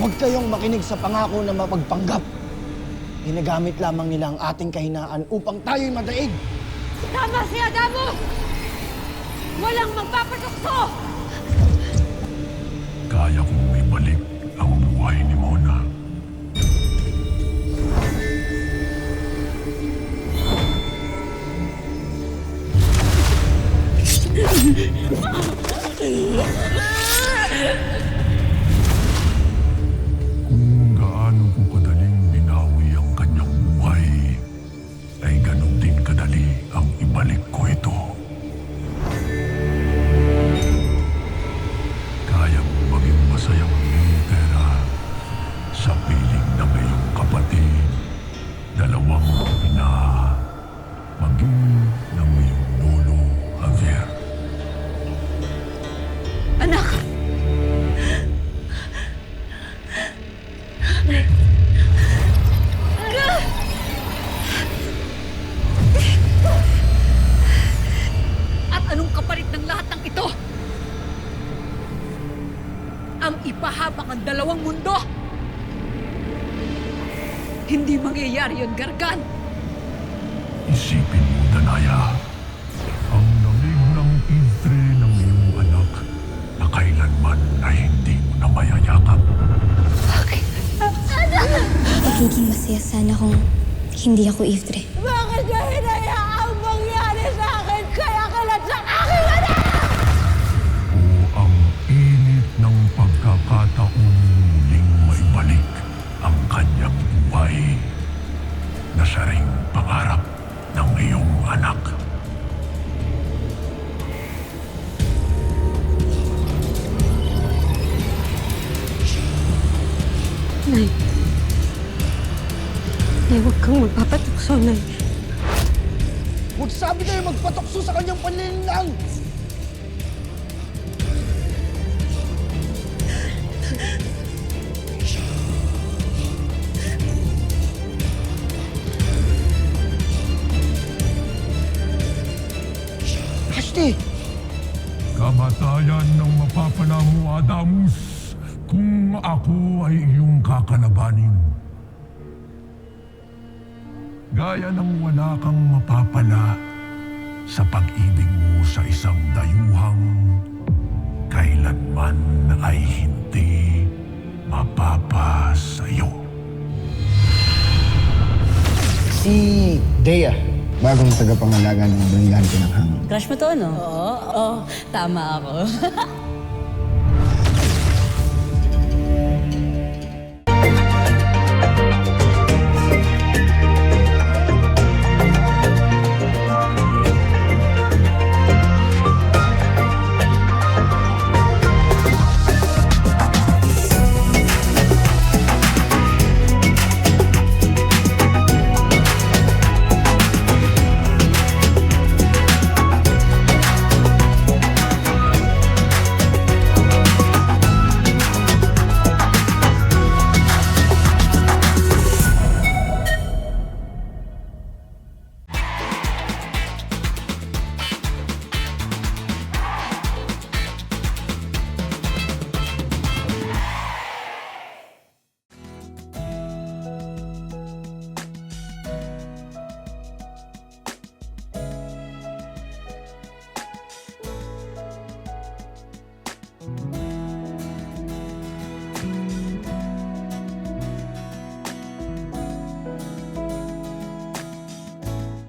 Huwag kayong makinig sa pangako na mapagpanggap. Ginagamit lamang nila ang ating kahinaan upang tayo'y madaig. Tama si Adamo! Walang magpapatukso! Kaya kong ibalik ang buhay ni Mona. Kung gaano ko kadaling binawi ang kanyang buhay, ay ganun din kadali ang ibalik ko ito. Kaya mo maging masayang iyong pera sa piling ng iyong kapatid, dalawang ina, maging ng iyong lolo, Javier. Anak! At anong kapalit ng lahat ng ito? Ang ipahabak ang dalawang mundo! Hindi mangyayari yun, Gargan! Isipin mo, Danaya, ang lamig ng idre ng iyong anak na kailanman ay hindi mo na mayayakap. Magiging masaya sana kung hindi ako Iftre. Bakit niya hinayaang mangyari sa akin kaya kalat sa aking anak? O ang init ng pagkakataon muling maibalik ang kanyang buhay na siya ring pangarap ng iyong anak. Nay. Nay, huwag kang magpapatukso, Nay. Huwag sabi kayo magpatukso sa kanyang panlilinlang! Ashley! Kamatayan ng mapapala mo, Adamus, kung ako ay iyong kakalabanin. Gaya ng wala kang mapapala sa pag-ibig mo sa isang dayuhang kailanman ay hindi mapapasayo. Si Dea, bagong tagapangalaga ng Brillante ng Hangin. Crush mo to, no? Oo, tama ako.